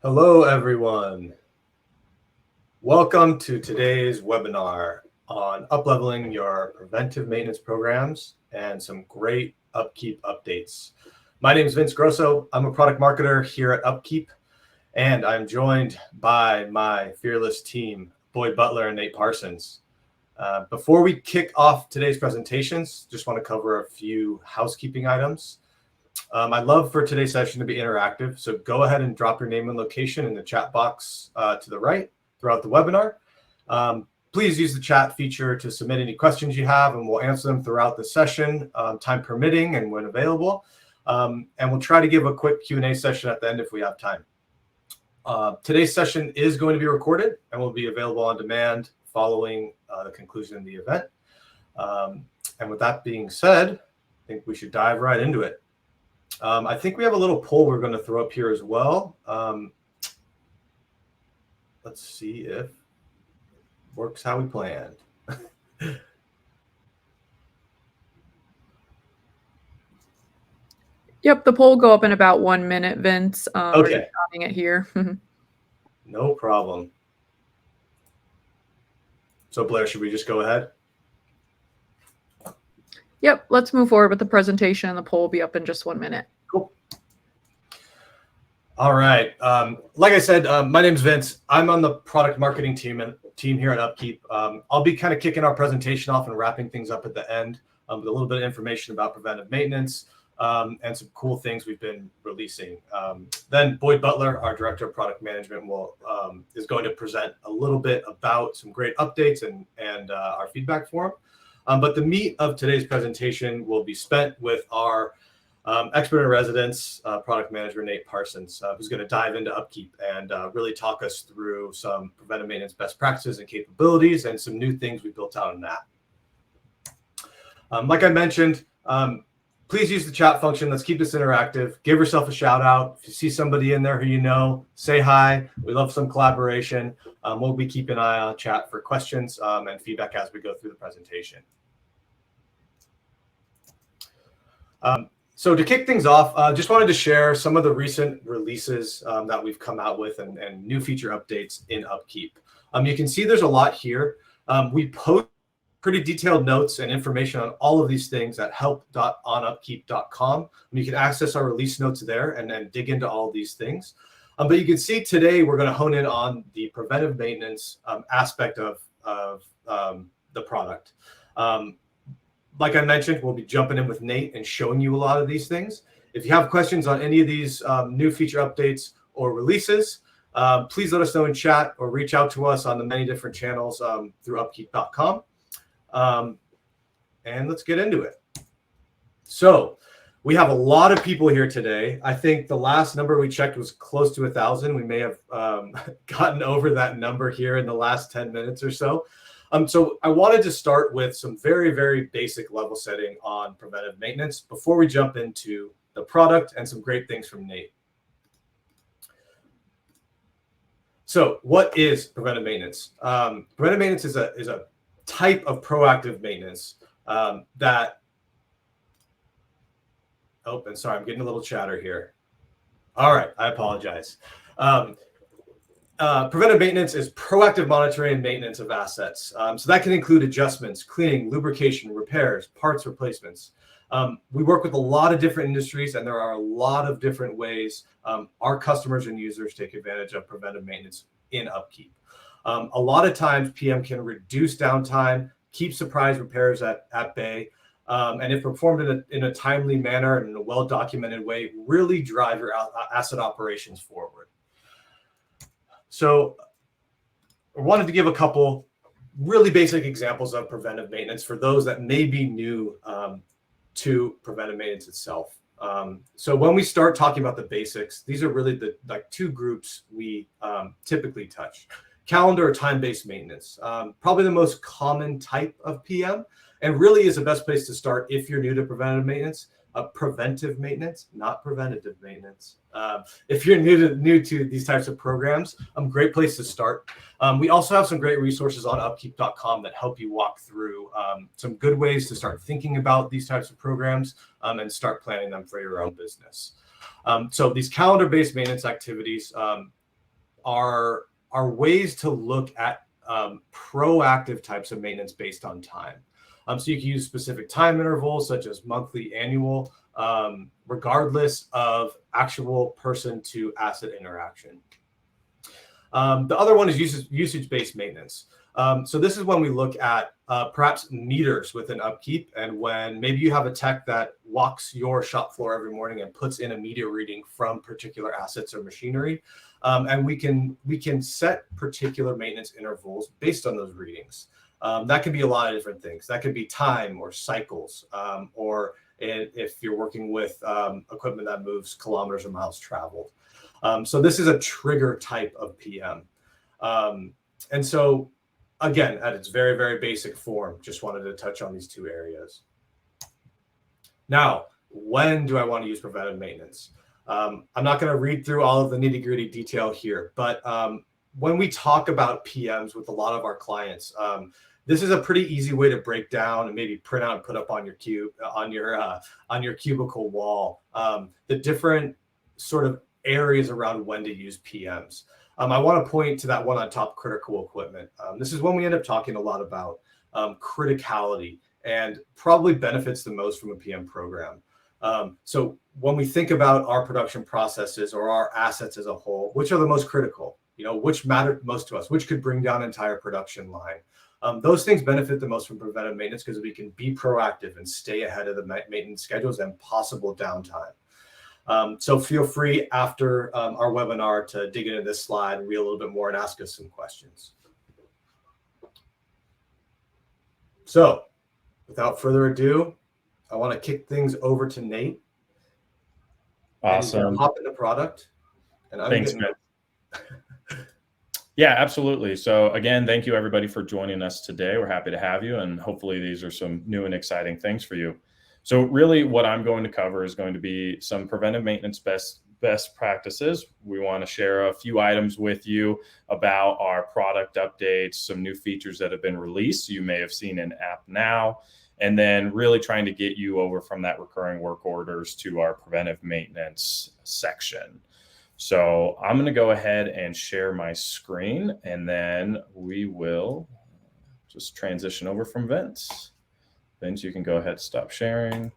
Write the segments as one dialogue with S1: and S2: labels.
S1: Hello, everyone. Welcome to today's webinar on upleveling your preventive maintenance programs and some great UpKeep updates. My name is Vince Grosso. I'm a product marketer here at UpKeep, and I'm joined by my fearless team, Boyd Butler and Nate Parsons. Before we kick off today's presentations, just want to cover a few housekeeping items. I'd love for today's session to be interactive, so go ahead and drop your name and location in the chat box to the right throughout the webinar. Please use the chat feature to submit any questions you have, and we'll answer them throughout the session, time permitting and when available. And we'll try to give a quick Q&A session at the end if we have time. Today's session is going to be recorded and will be available on demand following the conclusion of the event. And with that being said, I think we should dive right into it. I think we have a little poll we're going to throw up here as well. Let's see if it works how we planned.
S2: Yep, the poll will go up in about 1 minute, Vince.
S1: Okay.
S2: We're just starting it here.
S1: No problem. So Blair, should we just go ahead?
S2: Yep, let's move forward with the presentation. The poll will be up in just 1 minute.
S1: Cool. All right. Like I said, my name's Vince. I'm on the product marketing team here at UpKeep. I'll be kind of kicking our presentation off and wrapping things up at the end with a little bit of information about preventive maintenance and some cool things we've been releasing. Then Boyd Butler, our director of product management, is going to present a little bit about some great updates and our feedback forum. But the meat of today's presentation will be spent with our expert in residence, product manager, Nate Parsons, who's going to dive into UpKeep and really talk us through some preventive maintenance best practices and capabilities and some new things we built out in that. Like I mentioned, please use the chat function. Let's keep this interactive. Give yourself a shout out. If you see somebody in there who you know, say hi. We love some collaboration. We'll be keeping an eye on chat for questions and feedback as we go through the presentation. So to kick things off, just wanted to share some of the recent releases that we've come out with and new feature updates in UpKeep. You can see there's a lot here. We post pretty detailed notes and information on all of these things at help.onupkeep.com. You can access our release notes there and then dig into all of these things. But you can see today we're going to hone in on the preventive maintenance aspect of the product. Like I mentioned, we'll be jumping in with Nate and showing you a lot of these things. If you have questions on any of these new feature updates or releases, please let us know in chat or reach out to us on the many different channels through upkeep.com. And let's get into it. So we have a lot of people here today. I think the last number we checked was close to 1,000. We may have gotten over that number here in the last 10 minutes or so. So I wanted to start with some very, very basic level setting on preventive maintenance before we jump into the product and some great things from Nate. So what is preventive maintenance? Preventive maintenance is a type of proactive maintenance that, oh, and sorry, I'm getting a little chatter here. All right, I apologize. Preventive maintenance is proactive monitoring and maintenance of assets. So that can include adjustments, cleaning, lubrication, repairs, parts replacements. We work with a lot of different industries, and there are a lot of different ways our customers and users take advantage of preventive maintenance in UpKeep. A lot of times, PM can reduce downtime, keep surprise repairs at bay, and if performed in a timely manner and in a well-documented way, really drive your asset operations forward. So I wanted to give a couple really basic examples of preventive maintenance for those that may be new to preventive maintenance itself. So when we start talking about the basics, these are really the two groups we typically touch. Calendar or time-based maintenance, probably the most common type of PM, and really is the best place to start if you're new to preventive maintenance. Preventive maintenance, not preventative maintenance. If you're new to these types of programs, great place to start. We also have some great resources on upkeep.com that help you walk through some good ways to start thinking about these types of programs and start planning them for your own business. So these calendar-based maintenance activities, are ways to look at proactive types of maintenance based on time. So you can use specific time intervals such as monthly, annual, regardless of actual person to asset interaction. The other one is usage-based maintenance. So this is when we look at perhaps meters within Upkeep, and when maybe you have a tech that walks your shop floor every morning and puts in a meter reading from particular assets or machinery, and we can set particular maintenance intervals based on those readings. That can be a lot of different things. That could be time or cycles, or if you're working with equipment that moves kilometers or miles traveled. So this is a trigger type of PM. And so again, at its very, very basic form, just wanted to touch on these two areas. Now, when do I want to use preventive maintenance? I'm not going to read through all of the nitty-gritty detail here, but when we talk about PMs with a lot of our clients, this is a pretty easy way to break down and maybe print out and put up on your cubicle wall the different sort of areas around when to use PMs. I want to point to that one on top, critical equipment. This is when we end up talking a lot about criticality and probably benefits the most from a PM program. So when we think about our production processes or our assets as a whole, which are the most critical, which matter most to us, which could bring down an entire production line. Those things benefit the most from preventive maintenance because we can be proactive and stay ahead of the maintenance schedules and possible downtime. So feel free after our webinar to dig into this slide, read a little bit more, and ask us some questions. So without further ado, I want to kick things over to Nate.
S3: Awesome.
S1: Hop into product. And
S3: Thanks, man. Yeah, absolutely. So again, thank you everybody for joining us today. We're happy to have you, and hopefully these are some new and exciting things for you. So really what I'm going to cover is going to be some preventive maintenance best practices. We want to share a few items with you about our product updates, some new features that have been released you may have seen in app now, and then really trying to get you over from that recurring work orders to our preventive maintenance section. So I'm going to go ahead and share my screen, and then we will just transition over from Vince. Vince, you can go ahead and stop sharing.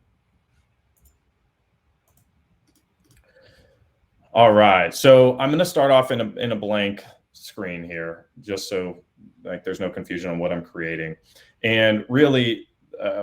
S3: All right, so I'm going to start off in a blank screen here, just so there's no confusion on what I'm creating. And really,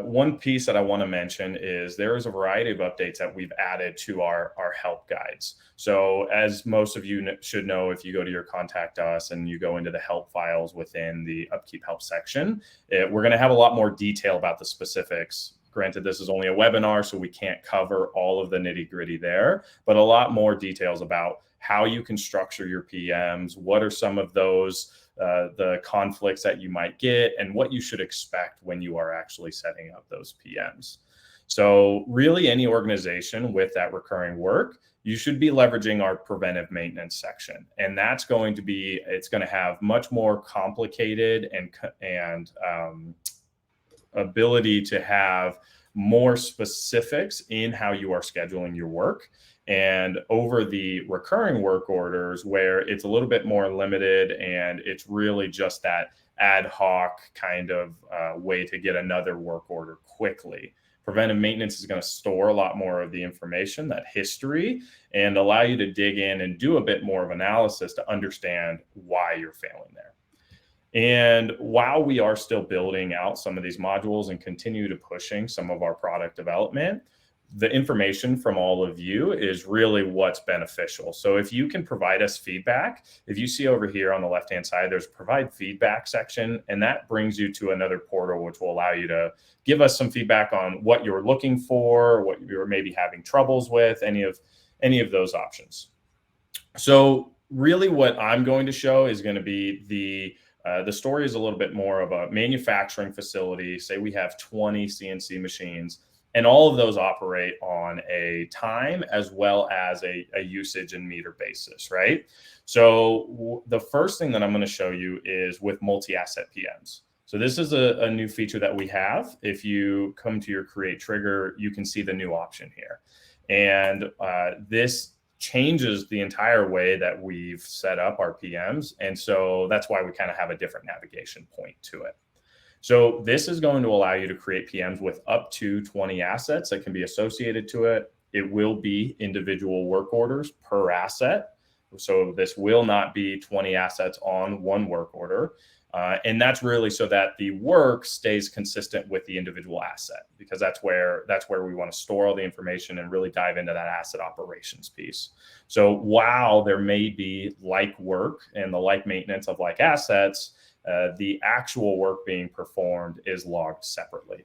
S3: one piece that I want to mention is there is a variety of updates that we've added to our help guides. So as most of you should know, if you go to your contact us and you go into the help files within the Upkeep help section, we're going to have a lot more detail about the specifics. Granted, this is only a webinar, so we can't cover all of the nitty gritty there, but a lot more details about how you can structure your PMs, what are some of those the conflicts that you might get, and what you should expect when you are actually setting up those PMs. So really any organization with that recurring work, you should be leveraging our preventive maintenance section. And that's going to be, it's going to have much more complicated and ability to have more specifics in how you are scheduling your work. And over the recurring work orders, where it's a little bit more limited and it's really just that ad hoc kind of way to get another work order quickly. Preventive maintenance is going to store a lot more of the information, that history, and allow you to dig in and do a bit more of analysis to understand why you're failing there. And while we are still building out some of these modules and continue to pushing some of our product development, the information from all of you is really what's beneficial. So if you can provide us feedback, if you see over here on the left-hand side, there's a provide feedback section, and that brings you to another portal, which will allow you to give us some feedback on what you're looking for, what you're maybe having troubles with, any of those options. So really what I'm going to show is going to be the story is a little bit more of a manufacturing facility. Say we have 20 CNC machines, and all of those operate on a time as well as a usage and meter basis, right? So the first thing that I'm going to show you is with multi-asset PMs. So this is a new feature that we have. If you come to your create trigger, you can see the new option here. And this changes the entire way that we've set up our PMs. And so that's why we kind of have a different navigation point to it. So this is going to allow you to create PMs with up to 20 assets that can be associated to it. It will be individual work orders per asset. So this will not be 20 assets on one work order. And that's really so that the work stays consistent with the individual asset, because that's where we want to store all the information and really dive into that asset operations piece. So while there may be like work and the like maintenance of like assets, the actual work being performed is logged separately.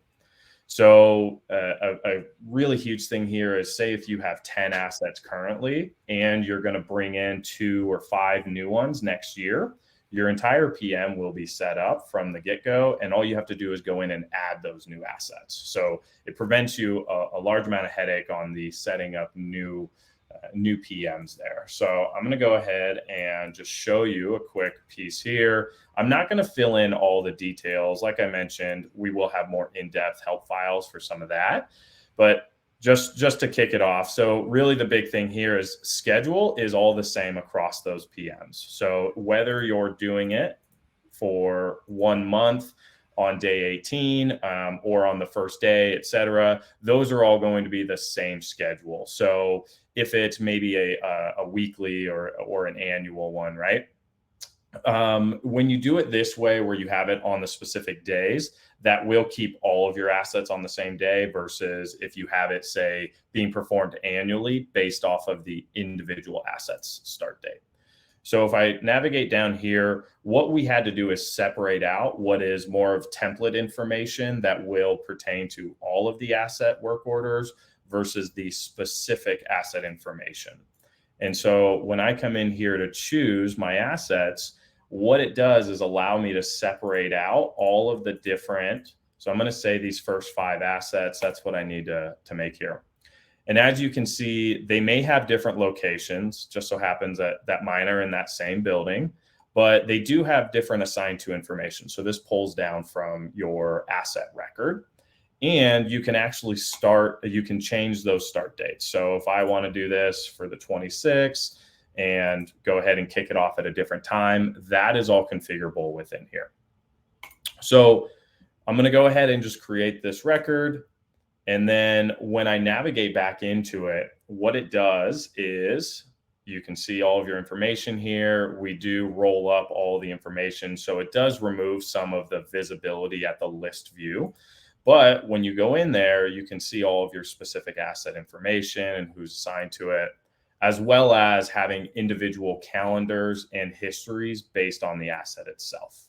S3: So a really huge thing here is, say if you have 10 assets currently and you're going to bring in 2 or 5 new ones next year, your entire PM will be set up from the get-go, and all you have to do is go in and add those new assets. So it prevents you a large amount of headache on the setting up new PMs there. So I'm going to go ahead and just show you a quick piece here. I'm not going to fill in all the details. Like I mentioned, we will have more in-depth help files for some of that, but just to kick it off. So really the big thing here is schedule is all the same across those PMs. So whether you're doing it for 1 month on day 18 or on the first day, et cetera, those are all going to be the same schedule. So if it's maybe a weekly or an annual one, right? When you do it this way, where you have it on the specific days, that will keep all of your assets on the same day, versus if you have it, say, being performed annually based off of the individual assets start date. So if I navigate down here, what we had to do is separate out what is more of template information that will pertain to all of the asset work orders versus the specific asset information. And so when I come in here to choose my assets, what it does is allow me to separate out all of the different, so I'm going to say these first 5 assets, that's what I need to make here. And as you can see, they may have different locations, just so happens that mine are in that same building, but they do have different assigned to information. So this pulls down from your asset record, and you can actually you can change those start dates. So if I want to do this for the 26th, and go ahead and kick it off at a different time, that is all configurable within here. So I'm going to go ahead and just create this record. And then when I navigate back into it, what it does is you can see all of your information here. We do roll up all the information. So it does remove some of the visibility at the list view. But when you go in there, you can see all of your specific asset information and who's assigned to it, as well as having individual calendars and histories based on the asset itself.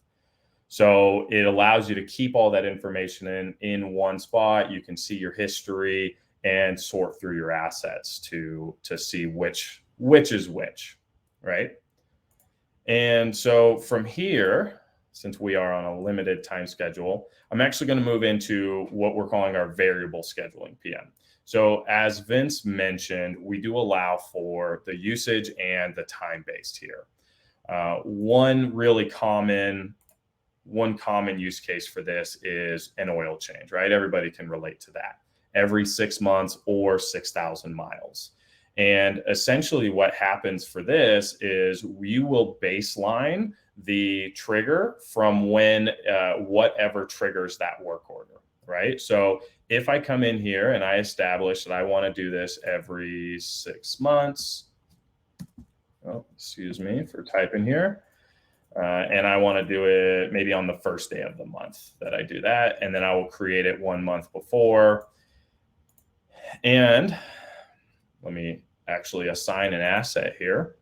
S3: So it allows you to keep all that information in one spot. You can see your history and sort through your assets to see which is which, right? And so from here, since we are on a limited time schedule, I'm actually going to move into what we're calling our variable scheduling PM. So as Vince mentioned, we do allow for the usage and the time-based here. One common use case for this is an oil change, right? Everybody can relate to that. Every 6 months or 6,000 miles. And essentially what happens for this is we will baseline the trigger from when whatever triggers that work order, right? So if I come in here and I establish that I want to do this every 6 months, oh, excuse me for typing here, and I want to do it maybe on the first day of the month that I do that, and then I will create it 1 month before. And let me actually assign an asset here.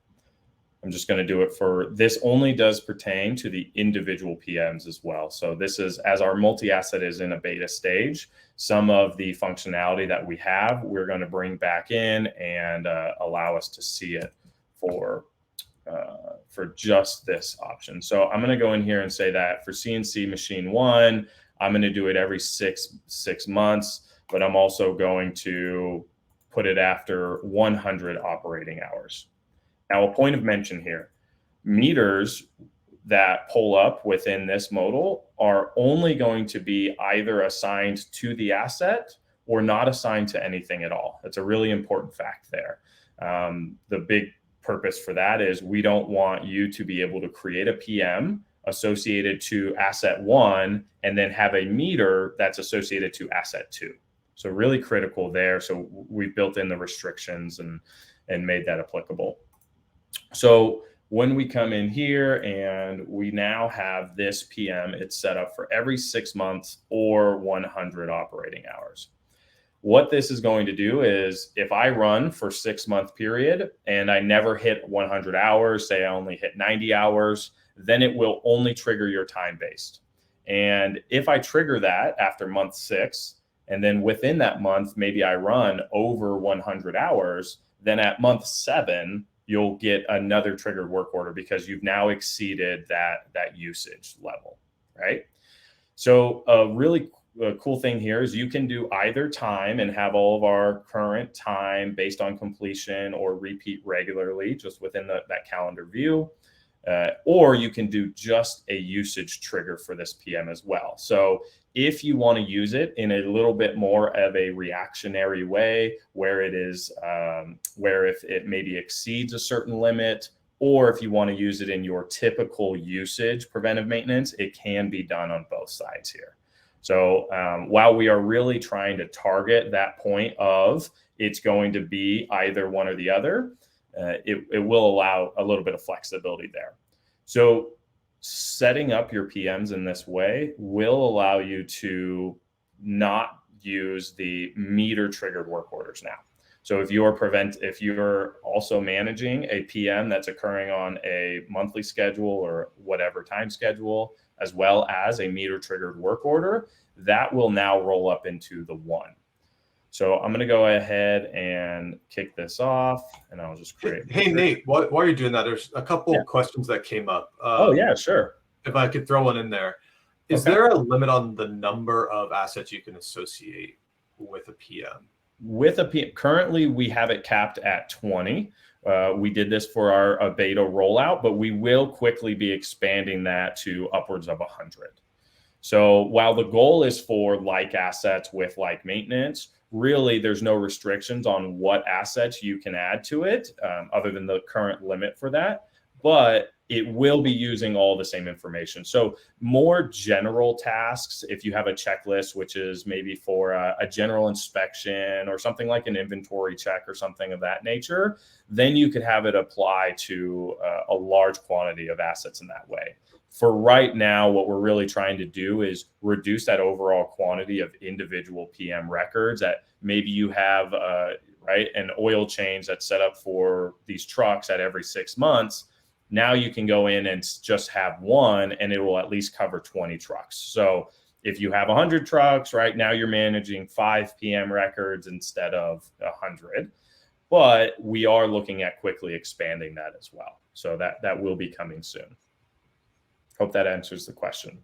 S3: I'm just going to do it for, this only does pertain to the individual PMs as well. So this is, as our multi-asset is in a beta stage, some of the functionality that we have, we're going to bring back in and allow us to see it for just this option. So I'm going to go in here and say that for CNC machine 1, I'm going to do it every six months, but I'm also going to put it after 100 operating hours. Now, a point of mention here, meters that pull up within this modal are only going to be either assigned to the asset or not assigned to anything at all. That's a really important fact there. The big purpose for that is we don't want you to be able to create a PM associated to asset 1 and then have a meter that's associated to asset 2. So really critical there. So we've built in the restrictions and made that applicable. So when we come in here and we now have this PM, it's set up for every 6 months or 100 operating hours. What this is going to do is if I run for 6-month period and I never hit 100 hours, say I only hit 90 hours, then it will only trigger your time-based. And if I trigger that after month 6, and then within that month, maybe I run over 100 hours, then at month 7, you'll get another triggered work order because you've now exceeded that usage level, right? So a really cool thing here is you can do either time and have all of our current time based on completion or repeat regularly just within that calendar view. Or you can do just a usage trigger for this PM as well. So if you want to use it in a little bit more of a reactionary way, where it is, where if it maybe exceeds a certain limit, or if you want to use it in your typical usage preventive maintenance, it can be done on both sides here. So while we are really trying to target that point of it's going to be either one or the other, it will allow a little bit of flexibility there. So setting up your PMs in this way will allow you to not use the meter triggered work orders now. So if you're also managing a PM that's occurring on a monthly schedule or whatever time schedule, as well as a meter triggered work order, that will now roll up into the 1. So I'm going to go ahead and kick this off, and I'll just create.
S1: Hey, Nate, while you're doing that, there's a couple questions that came up.
S3: Oh, yeah, sure.
S1: If I could throw one in there. Is there a limit on the number of assets you can associate with a PM?
S3: With a PM, currently we have it capped at 20. We did this for our beta rollout, but we will quickly be expanding that to upwards of 100. So while the goal is for like assets with like maintenance, really there's no restrictions on what assets you can add to it other than the current limit for that, but it will be using all the same information. So more general tasks, if you have a checklist, which is maybe for a general inspection or something like an inventory check or something of that nature, then you could have it apply to a large quantity of assets in that way. For right now, what we're really trying to do is reduce that overall quantity of individual PM records that maybe you have, an oil change that's set up for these trucks at every 6 months. Now you can go in and just have one, and it will at least cover 20 trucks. So if you have 100 trucks, right now you're managing 5 PM records instead of 100. But we are looking at quickly expanding that as well. So that will be coming soon. Hope that answers the question.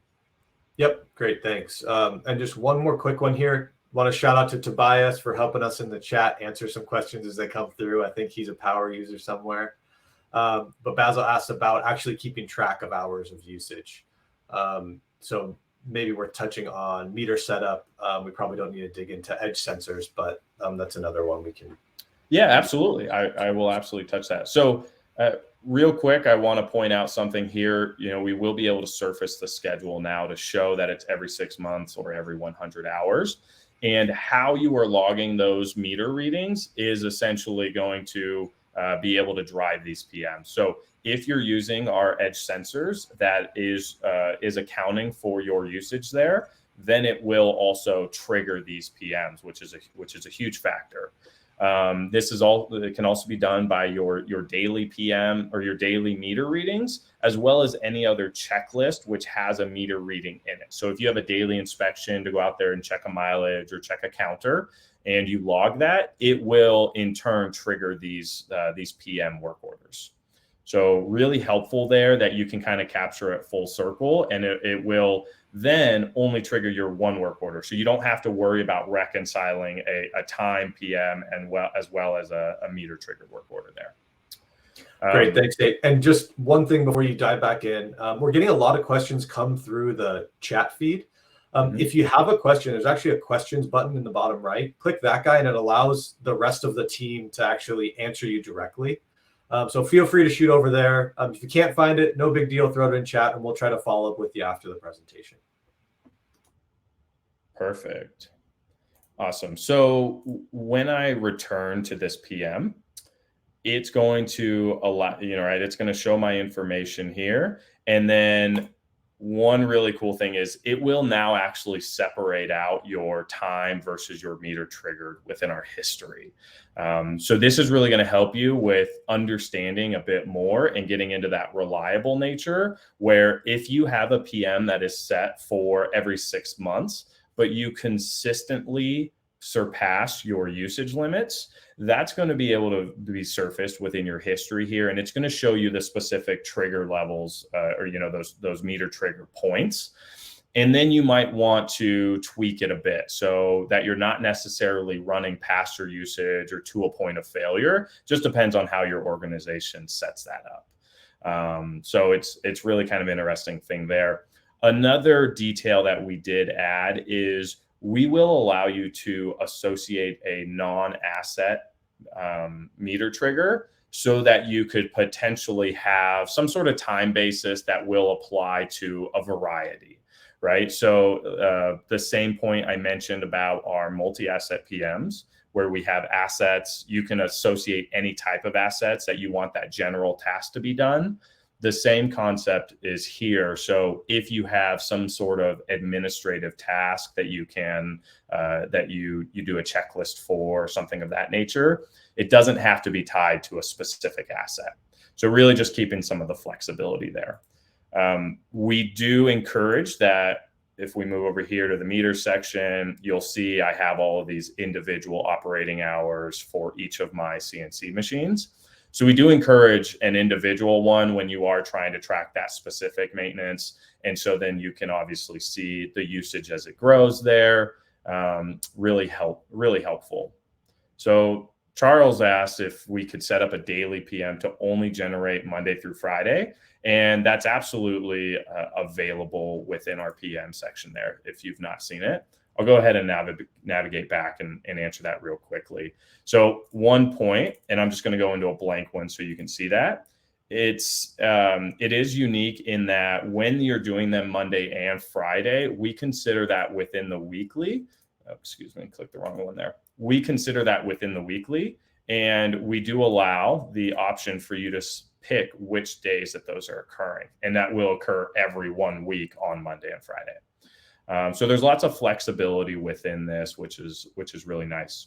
S1: Yep, great, thanks. And just one more quick one here. Want to shout out to Tobias for helping us in the chat answer some questions as they come through. I think he's a power user somewhere. But Basil asked about actually keeping track of hours of usage. So maybe we're touching on meter setup. We probably don't need to dig into edge sensors, but that's another one we can.
S3: Yeah, absolutely. I will absolutely touch that. So real quick, I want to point out something here. We will be able to surface the schedule now to show that it's every 6 months or every 100 hours. And how you are logging those meter readings is essentially going to be able to drive these PMs. So if you're using our edge sensors that is accounting for your usage there, then it will also trigger these PMs, which is a huge factor. It can also be done by your daily PM or your daily meter readings, as well as any other checklist which has a meter reading in it. So if you have a daily inspection to go out there and check a mileage or check a counter, and you log that, it will in turn trigger these PM work orders. So really helpful there that you can kind of capture it full circle, and it will then only trigger your one work order. So you don't have to worry about reconciling a time PM as well as a meter triggered work order there.
S1: Great, thanks, Dave. And just one thing before you dive back in, we're getting a lot of questions come through the chat feed. If you have a question, there's actually a questions button in the bottom right. Click that guy and it allows the rest of the team to actually answer you directly. So feel free to shoot over there. If you can't find it, no big deal, throw it in chat and we'll try to follow up with you after the presentation.
S3: Perfect. Awesome. So when I return to this PM, it's going to allow, right, it's going to show my information here. And then one really cool thing is it will now actually separate out your time versus your meter triggered within our history. So this is really going to help you with understanding a bit more and getting into that reliable nature, where if you have a PM that is set for every 6 months, but you consistently surpass your usage limits, that's going to be able to be surfaced within your history here. And it's going to show you the specific trigger levels or, those meter trigger points. And then you might want to tweak it a bit so that you're not necessarily running past your usage or to a point of failure. Just depends on how your organization sets that up. So it's really kind of interesting thing there. Another detail that we did add is we will allow you to associate a non-asset meter trigger so that you could potentially have some sort of time basis that will apply to a variety, right? So the same point I mentioned about our multi-asset PMs, where we have assets, you can associate any type of assets that you want that general task to be done. The same concept is here. So if you have some sort of administrative task that you can, that you do a checklist for, or something of that nature, it doesn't have to be tied to a specific asset. So really just keeping some of the flexibility there. We do encourage that if we move over here to the meter section, you'll see I have all of these individual operating hours for each of my CNC machines. So we do encourage an individual one when you are trying to track that specific maintenance. And so then you can obviously see the usage as it grows there. Really helpful. So Charles asked if we could set up a daily PM to only generate Monday through Friday. And that's absolutely available within our PM section there if you've not seen it. I'll go ahead and navigate back and answer that real quickly. So one point, and I'm just going to go into a blank one so you can see that. It is unique in that when you're doing them Monday and Friday, we consider that within the weekly. Oh, excuse me, click the wrong one there. We consider that within the weekly, and we do allow the option for you to pick which days that those are occurring, and that will occur every 1 week on Monday and Friday. So there's lots of flexibility within this, which is really nice.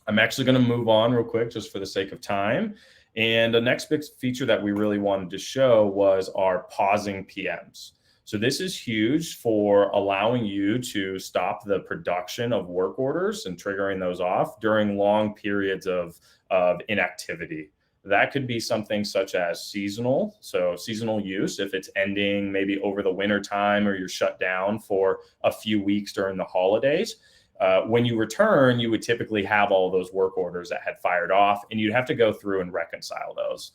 S3: I'm actually going to move on real quick just for the sake of time. And the next big feature that we really wanted to show was our pausing PMs. So this is huge for allowing you to stop the production of work orders and triggering those off during long periods of inactivity. That could be something such as seasonal. So seasonal use, if it's ending maybe over the winter time or you're shut down for a few weeks during the holidays. When you return, you would typically have all those work orders that had fired off, and you'd have to go through and reconcile those.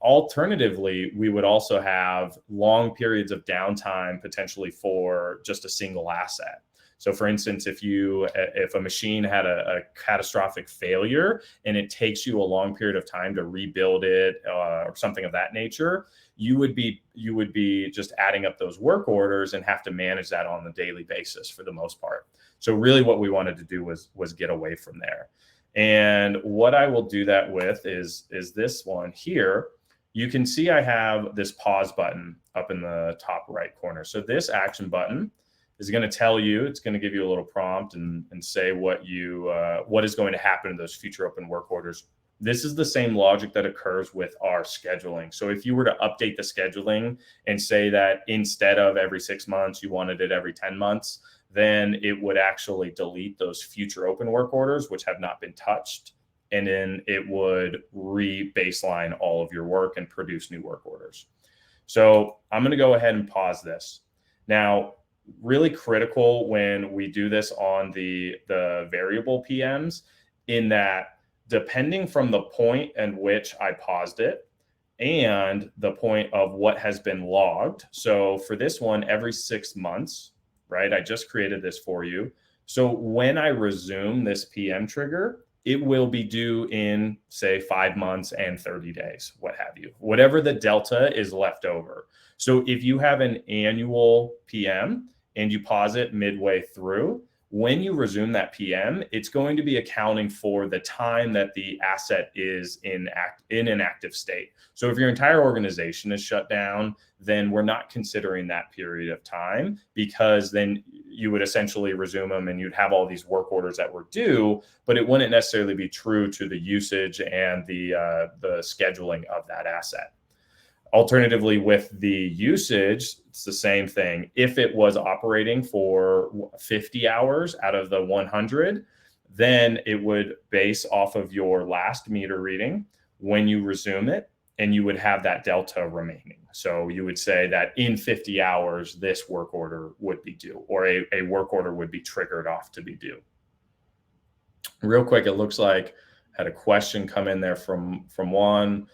S3: Alternatively, we would also have long periods of downtime potentially for just a single asset. So for instance, if a machine had a catastrophic failure and it takes you a long period of time to rebuild it or something of that nature, you would be just adding up those work orders and have to manage that on a daily basis for the most part. So really what we wanted to do was get away from there. And what I will do that with is this one here. You can see I have this pause button up in the top right corner. So this action button is going to tell you, it's going to give you a little prompt and say what is going to happen to those future open work orders. This is the same logic that occurs with our scheduling. So if you were to update the scheduling and say that instead of every 6 months, you wanted it every 10 months, then it would actually delete those future open work orders, which have not been touched. And then it would re-baseline all of your work and produce new work orders. So I'm going to go ahead and pause this. Now, really critical when we do this on the variable PMs, in that depending from the point at which I paused it and the point of what has been logged. So for this one, every 6 months, right? I just created this for you. So when I resume this PM trigger, it will be due in, say, 5 months and 30 days, what have you, whatever the delta is left over. So if you have an annual PM and you pause it midway through, when you resume that PM, it's going to be accounting for the time that the asset is in an active state. So if your entire organization is shut down, then we're not considering that period of time, because then you would essentially resume them and you'd have all these work orders that were due, but it wouldn't necessarily be true to the usage and the scheduling of that asset. Alternatively, with the usage, it's the same thing. If it was operating for 50 hours out of the 100, then it would base off of your last meter reading when you resume it, and you would have that delta remaining. So you would say that in 50 hours, this work order would be due, or a work order would be triggered off to be due. Real quick, it looks like I had a question come in there from Juan.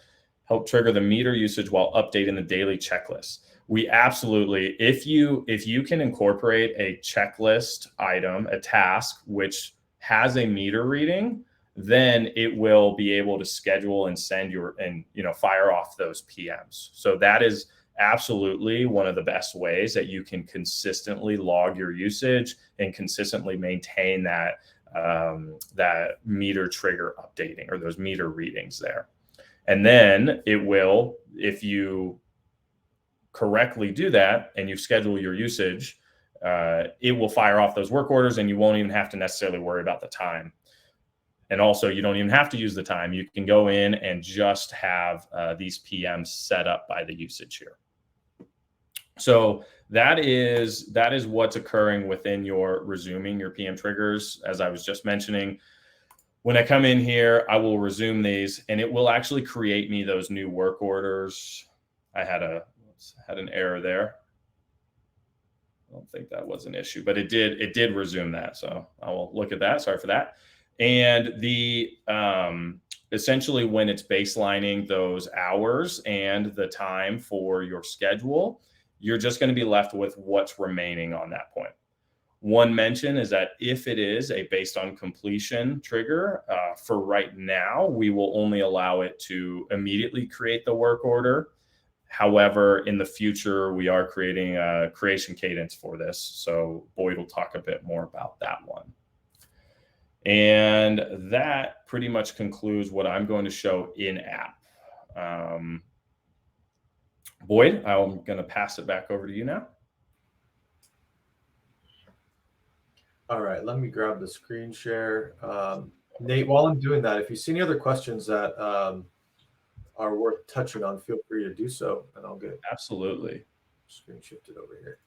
S3: Help trigger the meter usage while updating the daily checklist. We absolutely, if you can incorporate a checklist item, a task, which has a meter reading, then it will be able to schedule and send fire off those PMs. So that is absolutely one of the best ways that you can consistently log your usage and consistently maintain that meter trigger updating, or those meter readings there. And then it will, if you correctly do that and you schedule your usage, it will fire off those work orders, and you won't even have to necessarily worry about the time. And also, you don't even have to use the time. You can go in and just have these PMs set up by the usage here. So that is what's occurring within your resuming your PM triggers. As I was just mentioning, when I come in here, I will resume these, and it will actually create me those new work orders. I had an error there. I don't think that was an issue, but it did resume that. So I will look at that. Sorry for that. And the essentially, when it's baselining those hours and the time for your schedule, you're just going to be left with what's remaining on that point. One mention is that if it is a based on completion trigger, for right now, we will only allow it to immediately create the work order. However, in the future, we are creating a creation cadence for this. So Boyd will talk a bit more about that one. And that pretty much concludes what I'm going to show in app. Boyd, I'm going to pass it back over to you now.
S1: All right, let me grab the screen share. Nate, while I'm doing that, if you see any other questions that are worth touching on, feel free to do so, and I'll get
S3: absolutely
S1: screen shifted over here.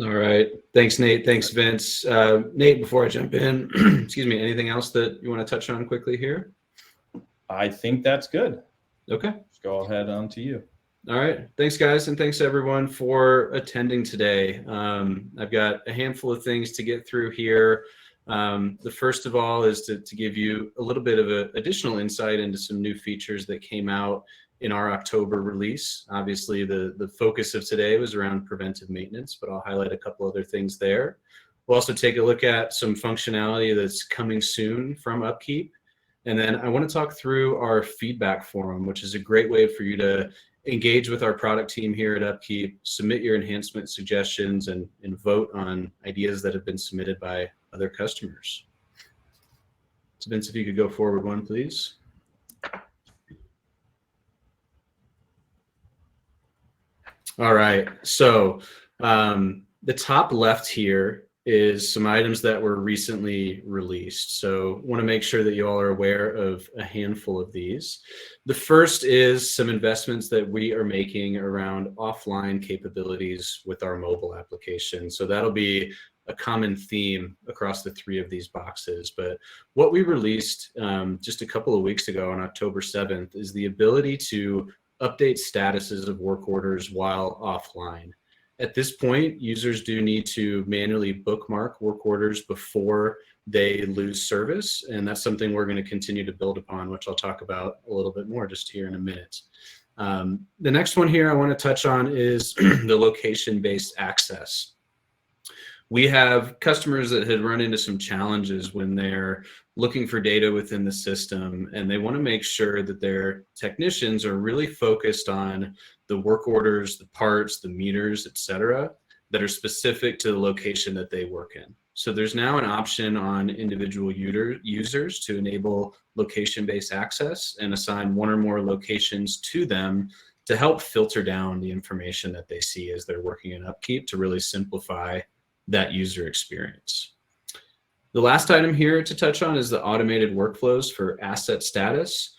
S4: All right. Thanks, Nate. Thanks, Vince. Nate, before I jump in, excuse me, anything else that you want to touch on quickly here?
S3: I think that's good.
S4: Okay.
S3: Let's go ahead on to you.
S4: All right. Thanks, guys. And thanks, everyone, for attending today. I've got a handful of things to get through here. The first of all is to give you a little bit of additional insight into some new features that came out in our October release. Obviously, the focus of today was around preventive maintenance, but I'll highlight a couple other things there. We'll also take a look at some functionality that's coming soon from UpKeep. And then I want to talk through our feedback forum, which is a great way for you to engage with our product team here at UpKeep, submit your enhancement suggestions, and vote on ideas that have been submitted by other customers. So Vince, if you could go forward one, please. All right, so the top left here is some items that were recently released. So want to make sure that you all are aware of a handful of these. The first is some investments that we are making around offline capabilities with our mobile application. So that'll be a common theme across the three of these boxes. But what we released just a couple of weeks ago on October 7th is the ability to update statuses of work orders while offline. At this point, users do need to manually bookmark work orders before they lose service, and that's something we're going to continue to build upon, which I'll talk about a little bit more just here in a minute. The next one here I want to touch on is the location-based access. We have customers that had run into some challenges when they're looking for data within the system, and they want to make sure that their technicians are really focused on the work orders, the parts, the meters, etc., that are specific to the location that they work in. So there's now an option on individual users to enable location-based access and assign one or more locations to them to help filter down the information that they see as they're working in UpKeep to really simplify that user experience. The last item here to touch on is the automated workflows for asset status.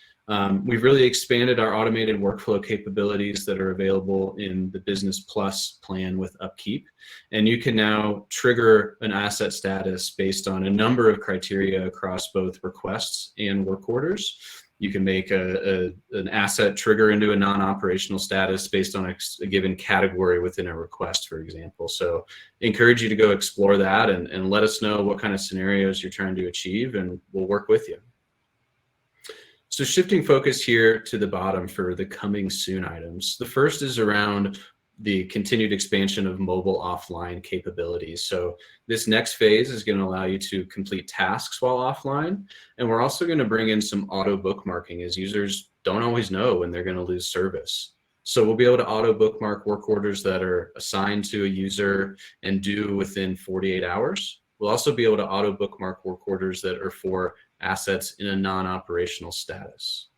S4: We've really expanded our automated workflow capabilities that are available in the Business Plus plan with UpKeep. And you can now trigger an asset status based on a number of criteria across both requests and work orders. You can make an asset trigger into a non-operational status based on a given category within a request, for example. So encourage you to go explore that and let us know what kind of scenarios you're trying to achieve, and we'll work with you. So shifting focus here to the bottom for the coming soon items. The first is around the continued expansion of mobile offline capabilities. So this next phase is going to allow you to complete tasks while offline. And we're also going to bring in some auto bookmarking, as users don't always know when they're going to lose service. So we'll be able to auto bookmark work orders that are assigned to a user and due within 48 hours. We'll also be able to auto bookmark work orders that are for assets in a non-operational status.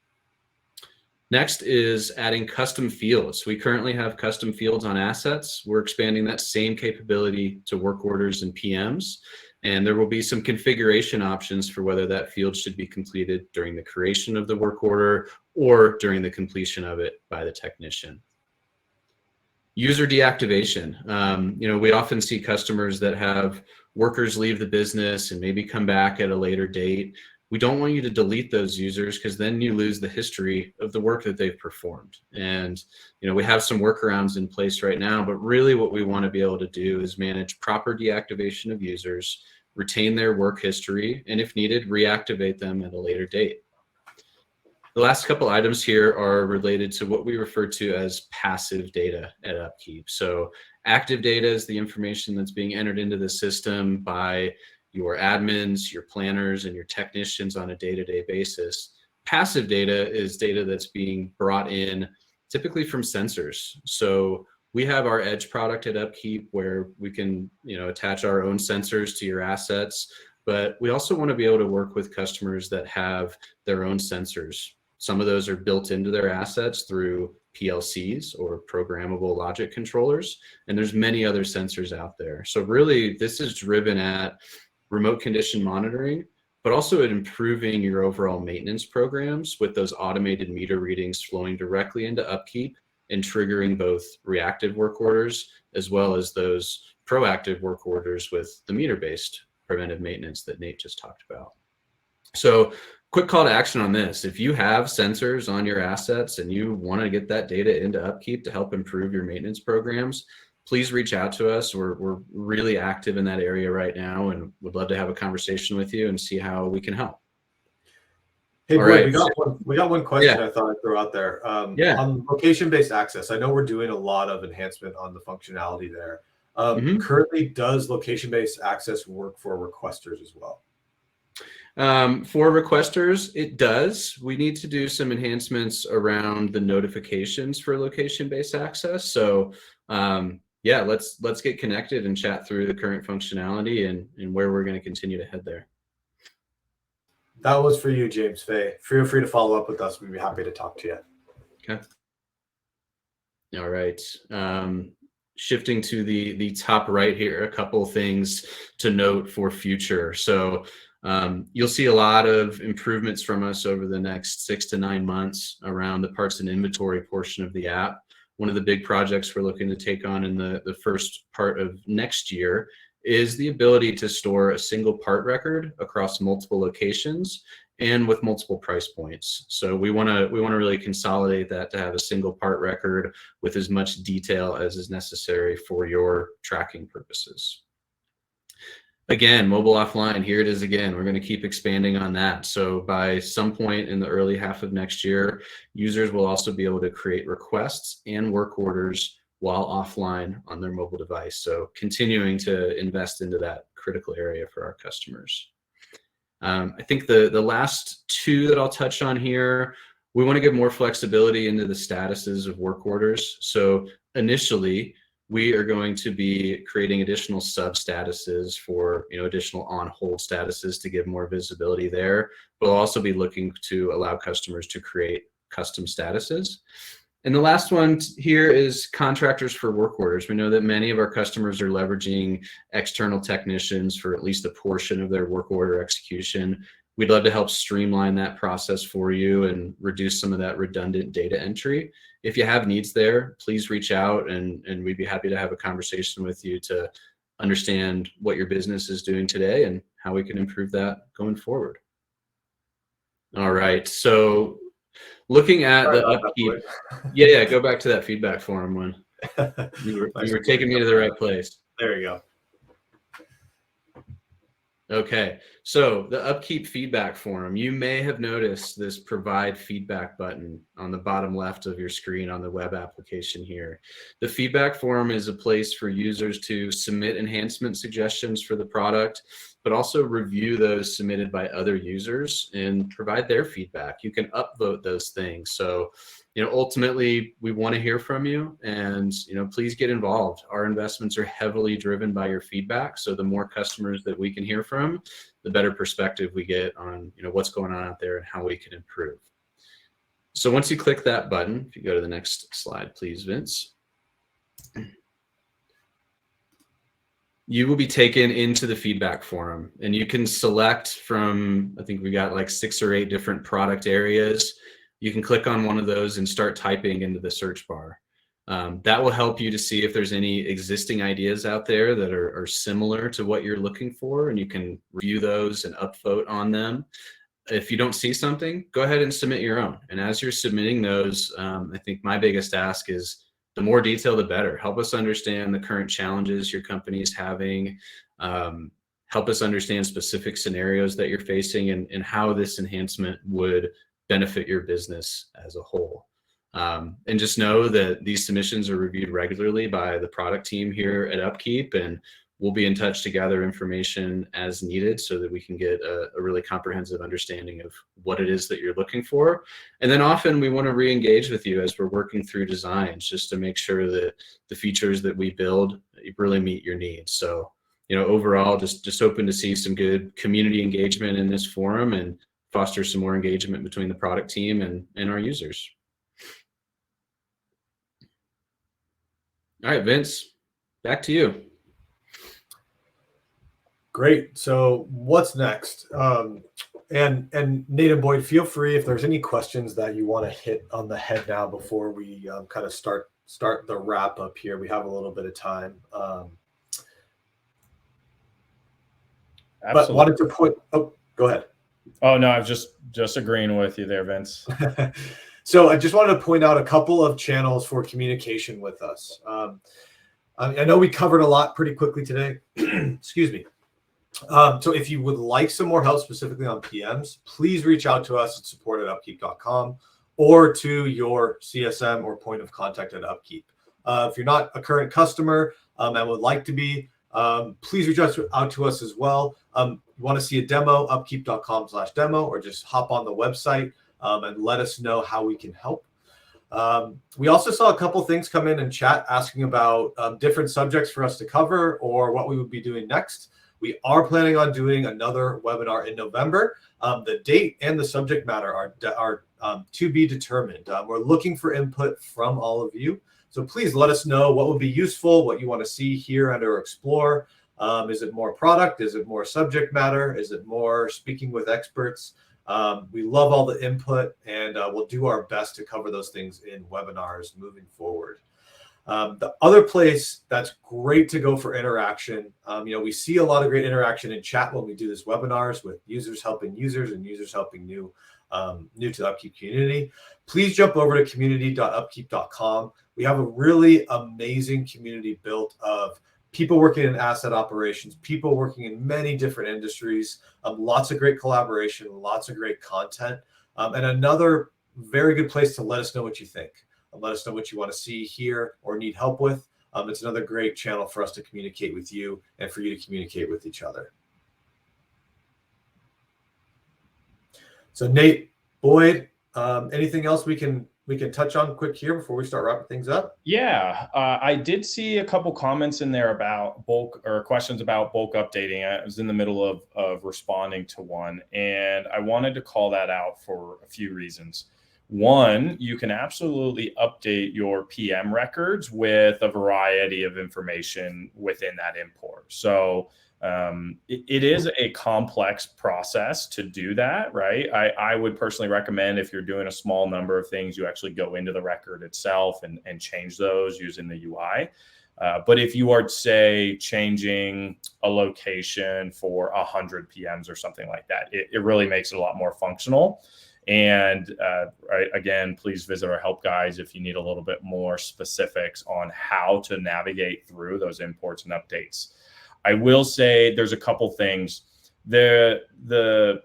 S4: Next is adding custom fields. We currently have custom fields on assets. We're expanding that same capability to work orders and PMs. And there will be some configuration options for whether that field should be completed during the creation of the work order or during the completion of it by the technician. User deactivation. We often see customers that have workers leave the business and maybe come back at a later date. We don't want you to delete those users, because then you lose the history of the work that they've performed. And we have some workarounds in place right now, but really what we want to be able to do is manage proper deactivation of users, retain their work history, and if needed, reactivate them at a later date. The last couple items here are related to what we refer to as passive data at UpKeep. So active data is the information that's being entered into the system by your admins, your planners, and your technicians on a day-to-day basis. Passive data is data that's being brought in typically from sensors. So we have our Edge product at UpKeep where we can attach our own sensors to your assets, but we also want to be able to work with customers that have their own sensors. Some of those are built into their assets through PLCs or programmable logic controllers, and there's many other sensors out there. So really, this is driven at remote condition monitoring, but also at improving your overall maintenance programs with those automated meter readings flowing directly into UpKeep and triggering both reactive work orders as well as those proactive work orders with the meter-based preventive maintenance that Nate just talked about. So quick call to action on this. If you have sensors on your assets and you want to get that data into UpKeep to help improve your maintenance programs, please reach out to us. We're really active in that area right now and would love to have a conversation with you and see how we can help.
S1: Hey, Boyd,
S4: right.
S1: we got one question.
S4: Yeah.
S1: I thought I'd throw out there.
S4: Yeah.
S1: On location-based access, I know we're doing a lot of enhancement on the functionality there. Currently, does location-based access work for requesters as well?
S4: For requesters, it does. We need to do some enhancements around the notifications for location-based access. So yeah, let's get connected and chat through the current functionality and where we're going to continue to head there.
S1: That was for you, James Fay. Feel free to follow up with us. We'd be happy to talk to you.
S4: Okay. All right. Shifting to the top right here, a couple things to note for future. So you'll see a lot of improvements from us over the next 6 to 9 months around the parts and inventory portion of the app. One of the big projects we're looking to take on in the first part of next year is the ability to store a single part record across multiple locations and with multiple price points. So we want to really consolidate that to have a single part record with as much detail as is necessary for your tracking purposes. Again, mobile offline, here it is again. We're going to keep expanding on that. So by some point in the early half of next year, users will also be able to create requests and work orders while offline on their mobile device. So continuing to invest into that critical area for our customers. I think the last two that I'll touch on here, we want to give more flexibility into the statuses of work orders. So initially, we are going to be creating additional sub statuses for, additional on hold statuses to give more visibility there. We'll also be looking to allow customers to create custom statuses. And the last one here is contractors for work orders. We know that many of our customers are leveraging external technicians for at least a portion of their work order execution. We'd love to help streamline that process for you and reduce some of that redundant data entry. If you have needs there, please reach out and we'd be happy to have a conversation with you to understand what your business is doing today and how we can improve that going forward. All right, so looking at the upkeep, yeah, go back to that feedback forum one. You were taking me to the right place.
S1: There you go.
S4: Okay, so the upkeep feedback forum, you may have noticed this provide feedback button on the bottom left of your screen on the web application here. The feedback forum is a place for users to submit enhancement suggestions for the product, but also review those submitted by other users and provide their feedback. You can upvote those things. So, ultimately we want to hear from you and, please get involved. Our investments are heavily driven by your feedback. So the more customers that we can hear from, the better perspective we get on, what's going on out there and how we can improve. So once you click that button, if you go to the next slide, please, Vince. You will be taken into the feedback forum and you can select from, I think we got like 6 or 8 different product areas. You can click on one of those and start typing into the search bar. That will help you to see if there's any existing ideas out there that are similar to what you're looking for, and you can review those and upvote on them. If you don't see something, go ahead and submit your own. And as you're submitting those, I think my biggest ask is the more detail, the better. Help us understand the current challenges your company is having. Help us understand specific scenarios that you're facing and how this enhancement would benefit your business as a whole. And just know that these submissions are reviewed regularly by the product team here at UpKeep, and we'll be in touch to gather information as needed so that we can get a really comprehensive understanding of what it is that you're looking for. And then often we want to re-engage with you as we're working through designs just to make sure that the features that we build really meet your needs. So, overall, just open to see some good community engagement in this forum and foster some more engagement between the product team and our users. All right, Vince, back to you.
S1: Great. So what's next? And Nate and Boyd, feel free if there's any questions that you want to hit on the head now before we kind of start the wrap up here. We have a little bit of time. But wanted to put. Oh, go ahead.
S3: Oh no, I was just agreeing with you there, Vince.
S1: So I just wanted to point out a couple of channels for communication with us. I know we covered a lot pretty quickly today. Excuse me. So if you would like some more help specifically on PMs, please reach out to us at support@upkeep.com or to your CSM or point of contact at UpKeep. If you're not a current customer and would like to be, please reach out to us as well. You want to see a demo, upkeep.com/demo, or just hop on the website and let us know how we can help. We also saw a couple things come in chat asking about different subjects for us to cover or what we would be doing next. We are planning on doing another webinar in November. The date and the subject matter are to be determined. We're looking for input from all of you. So please let us know what would be useful, what you want to see here and or explore. Is it more product? Is it more subject matter? Is it more speaking with experts? We love all the input, and we'll do our best to cover those things in webinars moving forward. The other place that's great to go for interaction, we see a lot of great interaction in chat when we do these webinars with users helping users and users helping new to the Upkeep community. Please jump over to community.upkeep.com. We have a really amazing community built of people working in asset operations, people working in many different industries, lots of great collaboration, lots of great content, and another very good place to let us know what you think. Let us know what you want to see, hear, or need help with. It's another great channel for us to communicate with you and for you to communicate with each other. So Nate, Boyd, anything else we can touch on quick here before we start wrapping things up?
S3: Yeah, I did see a couple comments in there about bulk or questions about bulk updating. I was in the middle of responding to one, and I wanted to call that out for a few reasons. One, you can absolutely update your PM records with a variety of information within that import. So it is a complex process to do that, right? I would personally recommend, if you're doing a small number of things, you actually go into the record itself and change those using the UI. But if you are, say, changing a location for 100 PMs or something like that, it really makes it a lot more functional. And again, please visit our help guides if you need a little bit more specifics on how to navigate through those imports and updates. I will say there's a couple things. The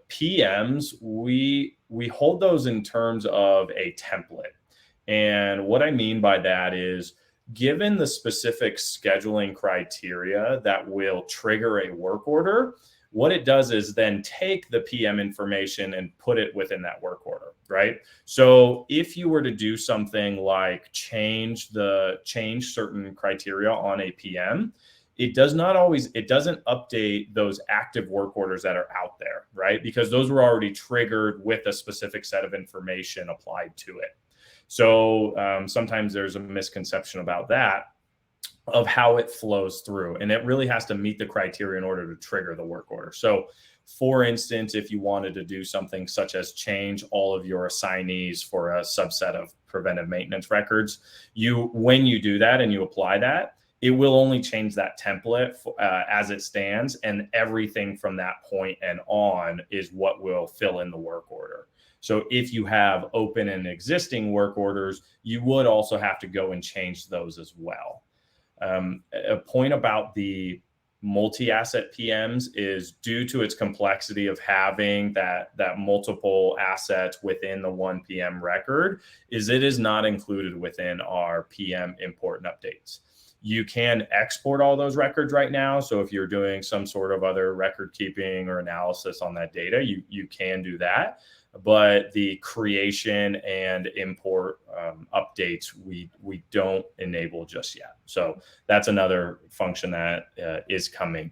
S3: PMs, we hold those in terms of a template. And what I mean by that is, given the specific scheduling criteria that will trigger a work order, what it does is then take the PM information and put it within that work order, right? So if you were to do something like change certain criteria on a PM, it doesn't update those active work orders that are out there, right? Because those were already triggered with a specific set of information applied to it. So sometimes there's a misconception about that, of how it flows through. And it really has to meet the criteria in order to trigger the work order. So for instance, if you wanted to do something such as change all of your assignees for a subset of preventive maintenance records, when you do that and you apply that, it will only change that template as it stands, and everything from that point and on is what will fill in the work order. So if you have open and existing work orders, you would also have to go and change those as well. A point about the multi-asset PMs is, due to its complexity of having that multiple assets within the one PM record, it is not included within our PM import and updates. You can export all those records right now. So if you're doing some sort of other record keeping or analysis on that data, you can do that. But the creation and import updates, we don't enable just yet. So that's another function that is coming.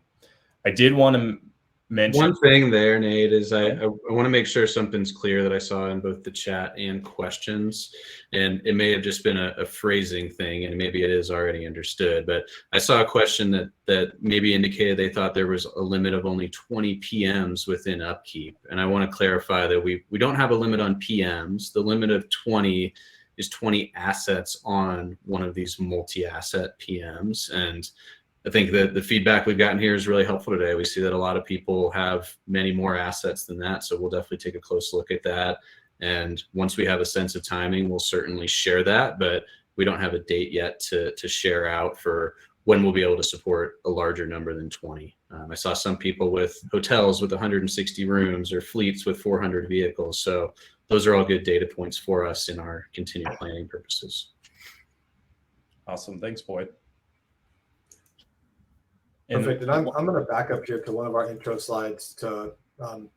S3: I did want to mention
S4: one thing there, Nate, is I want to make sure something's clear that I saw in both the chat and questions. And it may have just been a phrasing thing, and maybe it is already understood. But I saw a question that maybe indicated they thought there was a limit of only 20 PMs within Upkeep. And I want to clarify that we don't have a limit on PMs. The limit of 20 is 20 assets on one of these multi-asset PMs. And I think that the feedback we've gotten here is really helpful today. We see that a lot of people have many more assets than that. So we'll definitely take a close look at that. And once we have a sense of timing, we'll certainly share that. But we don't have a date yet to share out for when we'll be able to support a larger number than 20. I saw some people with hotels with 160 rooms or fleets with 400 vehicles. So those are all good data points for us in our continued planning purposes.
S3: Awesome. Thanks, Boyd.
S1: Perfect. And I'm going to back up here to one of our intro slides to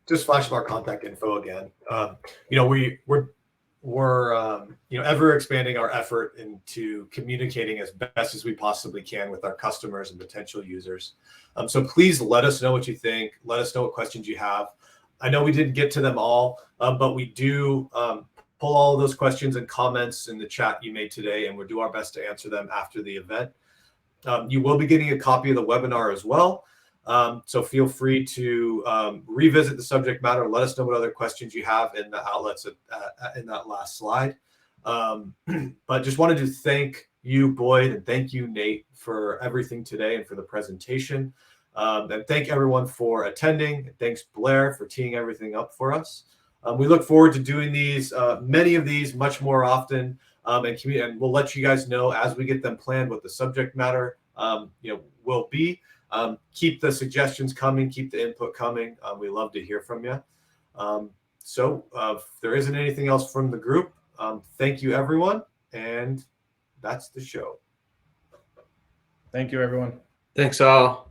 S1: just flash up our contact info again. We're ever expanding our effort into communicating as best as we possibly can with our customers and potential users. So please let us know what you think. Let us know what questions you have. I know we didn't get to them all, but we do pull all of those questions and comments in the chat you made today, and we'll do our best to answer them after the event. You will be getting a copy of the webinar as well. So feel free to revisit the subject matter. Let us know what other questions you have in the outlets in that last slide. But just wanted to thank you, Boyd, and thank you, Nate, for everything today and for the presentation. And thank everyone for attending. Thanks, Blair, for teeing everything up for us. We look forward to doing these, many of these, much more often, and we'll let you guys know as we get them planned what the subject matter will be. Keep the suggestions coming, keep the input coming. We love to hear from you. So if there isn't anything else from the group, thank you, everyone, and that's the show.
S3: Thank you, everyone.
S4: Thanks all.